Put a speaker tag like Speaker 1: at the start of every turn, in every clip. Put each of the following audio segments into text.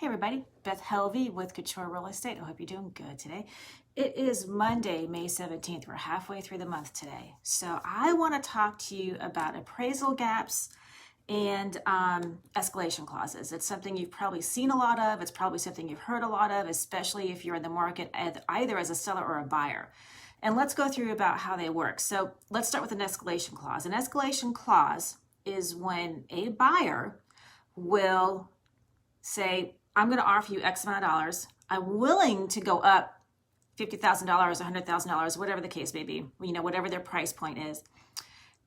Speaker 1: Hey everybody, Beth Helvey with Couture Real Estate. I hope you're doing good today. It is Monday, May 17th. We're halfway through the month today. So I want to talk to you about appraisal gaps and escalation clauses. It's something you've probably seen a lot of. It's probably something you've heard a lot of, especially if you're in the market either as a seller or a buyer. And let's go through about how they work. So let's start with an escalation clause. An escalation clause is when a buyer will say, I'm going to offer you X amount of dollars. I'm willing to go up $50,000, $100,000, whatever the case may be, whatever their price point is.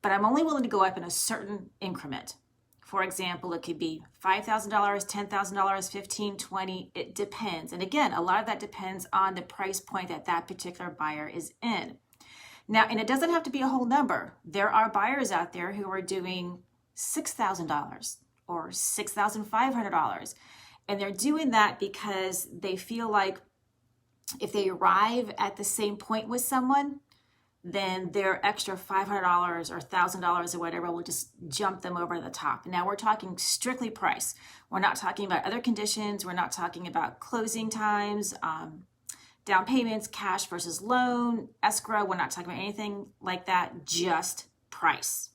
Speaker 1: But I'm only willing to go up in a certain increment. For example, it could be $5,000, $10,000, $15,000, $20,000. It depends. And again, a lot of that depends on the price point that that particular buyer is in. Now, and it doesn't have to be a whole number. There are buyers out there who are doing $6,000 or $6,500. And they're doing that because they feel like if they arrive at the same point with someone, then their extra $500 or $1,000 or whatever will just jump them over the top. Now we're talking strictly price. We're not talking about other conditions. We're not talking about closing times, down payments, cash versus loan, escrow. We're not talking about anything like that, just price.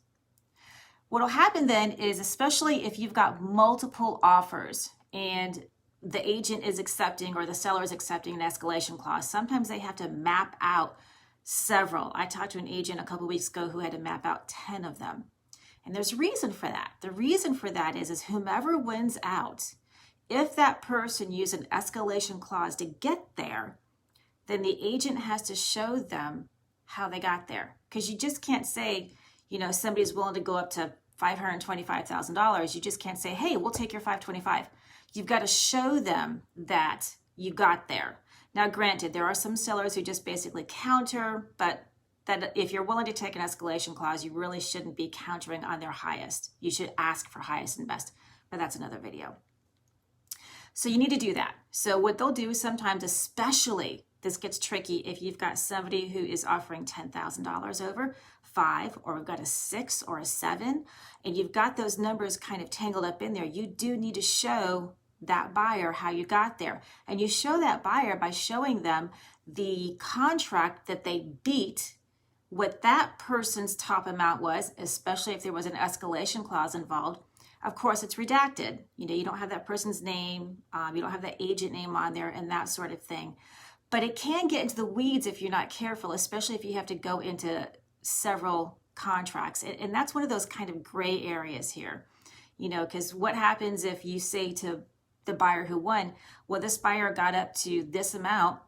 Speaker 1: What'll happen then is, especially if you've got multiple offers and the agent is accepting or the seller is accepting an escalation clause, sometimes they have to map out several. I talked to an agent a couple weeks ago who had to map out 10 of them. And there's a reason for that. The reason for that is whomever wins out, if that person used an escalation clause to get there, then the agent has to show them how they got there. Because you just can't say, somebody's willing to go up to $525,000. You just can't say, hey, we'll take your $525,000. You've got to show them that you got there. Now, granted, there are some sellers who just basically counter, but that if you're willing to take an escalation clause, you really shouldn't be countering on their highest. You should ask for highest and best, but that's another video. So you need to do that. So what they'll do sometimes, especially, this gets tricky if you've got somebody who is offering $10,000 over, 5, or we've got a 6 or a 7, and you've got those numbers kind of tangled up in there, you do need to show that buyer how you got there. And you show that buyer by showing them the contract that they beat, what that person's top amount was, especially if there was an escalation clause involved. Of course, it's redacted. You don't have that person's name, you don't have the agent name on there and that sort of thing. But it can get into the weeds if you're not careful, especially if you have to go into several contracts. And that's one of those kind of gray areas here, because what happens if you say to the buyer who won, well, this buyer got up to this amount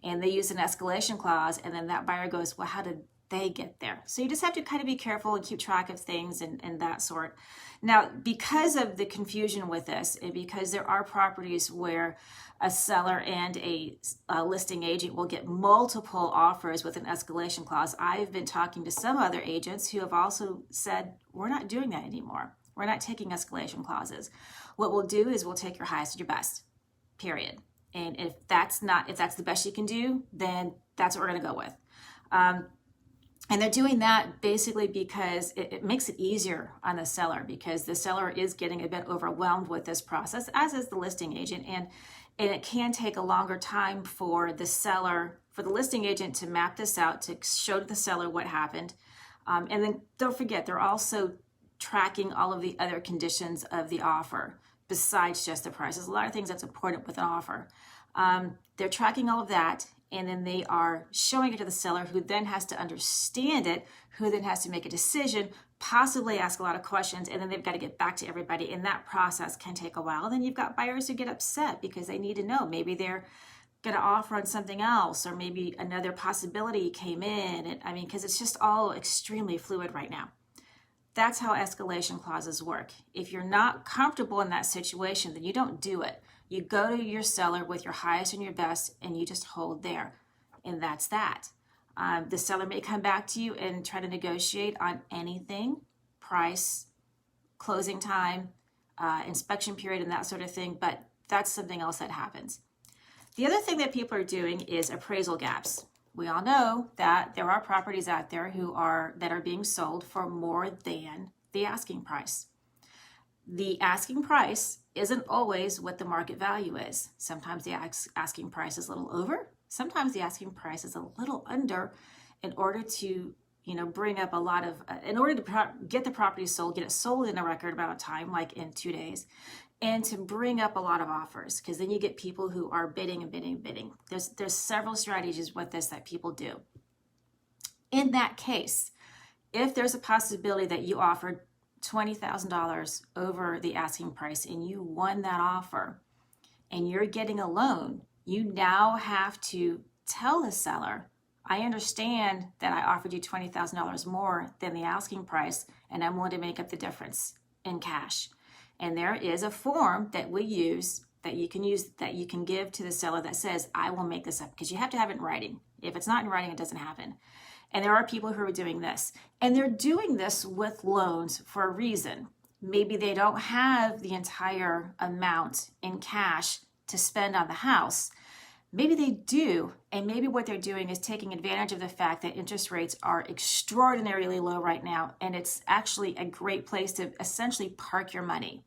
Speaker 1: and they use an escalation clause, and then that buyer goes, well, how did they get there? So you just have to kind of be careful and keep track of things and that sort. Now, because of the confusion with this, and because there are properties where a seller and a listing agent will get multiple offers with an escalation clause, I've been talking to some other agents who have also said, we're not doing that anymore. We're not taking escalation clauses. What we'll do is we'll take your highest and your best, period. And if that's the best you can do, then that's what we're going to go with. And they're doing that basically because it makes it easier on the seller, because the seller is getting a bit overwhelmed with this process, as is the listing agent. And it can take a longer time for the listing agent to map this out, to show the seller what happened. And then don't forget, they're also tracking all of the other conditions of the offer besides just the price. There's a lot of things that's important with an offer. They're tracking all of that, and then they are showing it to the seller, who then has to understand it, who then has to make a decision, possibly ask a lot of questions, and then they've got to get back to everybody, and that process can take a while. Then you've got buyers who get upset because they need to know. Maybe they're going to offer on something else, or maybe another possibility came in. Because it's just all extremely fluid right now. That's how escalation clauses work. If you're not comfortable in that situation, then you don't do it. You go to your seller with your highest and your best, and you just hold there. And that's that. The seller may come back to you and try to negotiate on anything, price, closing time, inspection period, and that sort of thing, but that's something else that happens. The other thing that people are doing is appraisal gaps. We all know that there are properties out there that are being sold for more than the asking price. the asking price isn't always what the market value is. Sometimes the asking price is a little over. Sometimes the asking price is a little under in order to, bring up a lot of, in order to get the property sold, get it sold in a record amount of time, like in 2 days, and to bring up a lot of offers, because then you get people who are bidding and bidding and bidding. There's several strategies with this that people do. In that case, if there's a possibility that you offered $20,000 over the asking price and you won that offer and you're getting a loan, you now have to tell the seller, I understand that I offered you $20,000 more than the asking price, and I'm willing to make up the difference in cash. And there is a form that we use, that you can give to the seller that says, I will make this up, because you have to have it in writing. If it's not in writing, it doesn't happen. And there are people who are doing this, and they're doing this with loans for a reason. Maybe they don't have the entire amount in cash to spend on the house. Maybe they do, and maybe what they're doing is taking advantage of the fact that interest rates are extraordinarily low right now, and it's actually a great place to essentially park your money.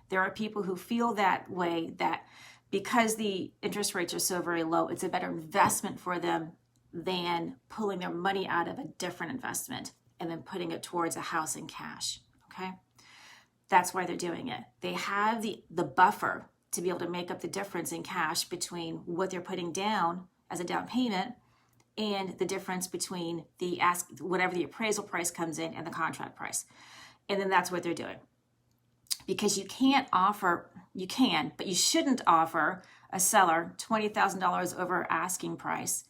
Speaker 1: There are people who feel that way, that because the interest rates are so very low, it's a better investment for them than pulling their money out of a different investment and then putting it towards a house in cash, okay? That's why they're doing it. They have the buffer to be able to make up the difference in cash between what they're putting down as a down payment and the difference between whatever the appraisal price comes in and the contract price. And then that's what they're doing. Because you can, but you shouldn't offer a seller $20,000 over asking price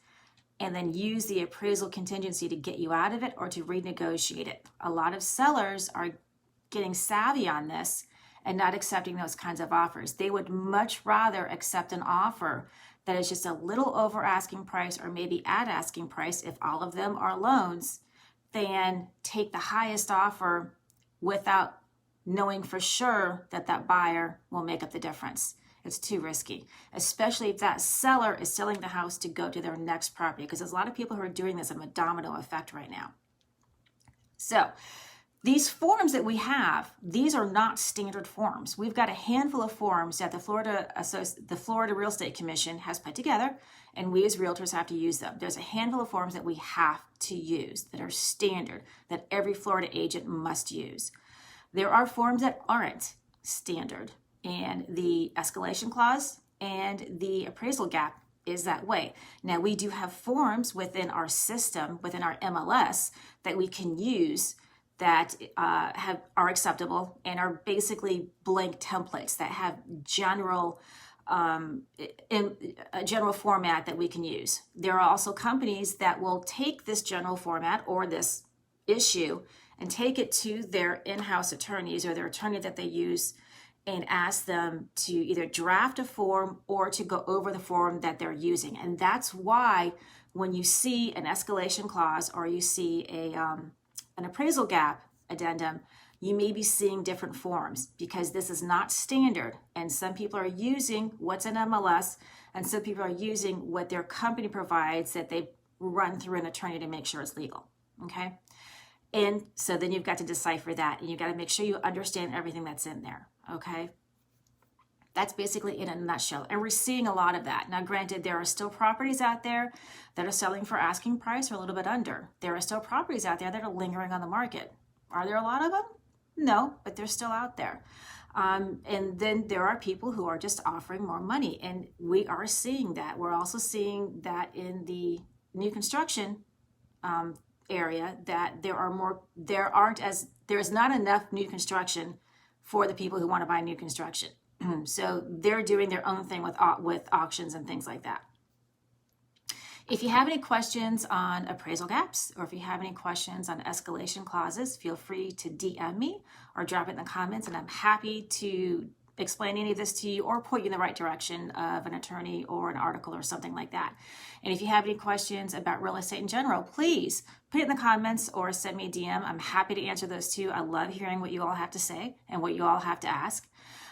Speaker 1: and then use the appraisal contingency to get you out of it or to renegotiate it. A lot of sellers are getting savvy on this and not accepting those kinds of offers. They would much rather accept an offer that is just a little over asking price or maybe at asking price if all of them are loans than take the highest offer without knowing for sure that that buyer will make up the difference. It's too risky, especially if that seller is selling the house to go to their next property, because there's a lot of people who are doing this in a domino effect right now. So these forms that we have, these are not standard forms. We've got a handful of forms that the Florida Real Estate Commission has put together, and we as realtors have to use them. There's a handful of forms that we have to use that are standard, that every Florida agent must use. There are forms that aren't standard, and the escalation clause and the appraisal gap is that way. Now, we do have forms within our system, within our MLS, that we can use that are acceptable and are basically blank templates that have general a general format that we can use. There are also companies that will take this general format or this issue and take it to their in-house attorneys or their attorney that they use and ask them to either draft a form or to go over the form that they're using. And that's why when you see an escalation clause or you see an appraisal gap addendum, you may be seeing different forms because this is not standard. And some people are using what's in MLS and some people are using what their company provides that they run through an attorney to make sure it's legal, okay? And so then you've got to decipher that and you've got to make sure you understand everything that's in there, okay? That's basically in a nutshell. And we're seeing a lot of that. Now, granted, there are still properties out there that are selling for asking price or a little bit under. There are still properties out there that are lingering on the market. Are there a lot of them? No, but they're still out there. And then there are people who are just offering more money. And we are seeing that. We're also seeing that in the new construction area that there is not enough new construction for the people who want to buy new construction. So they're doing their own thing with auctions and things like that. If you have any questions on appraisal gaps or if you have any questions on escalation clauses, feel free to DM me or drop it in the comments, and I'm happy to explain any of this to you or point you in the right direction of an attorney or an article or something like that. And if you have any questions about real estate in general, please put it in the comments or send me a DM. I'm happy to answer those too. I love hearing what you all have to say and what you all have to ask.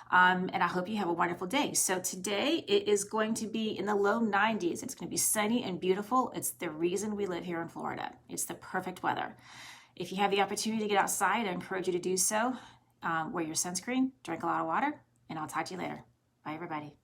Speaker 1: And I hope you have a wonderful day. So today it is going to be in the low 90s. It's going to be sunny and beautiful. It's the reason we live here in Florida. It's the perfect weather. If you have the opportunity to get outside, I encourage you to do so. Wear your sunscreen, drink a lot of water, and I'll talk to you later. Bye, everybody.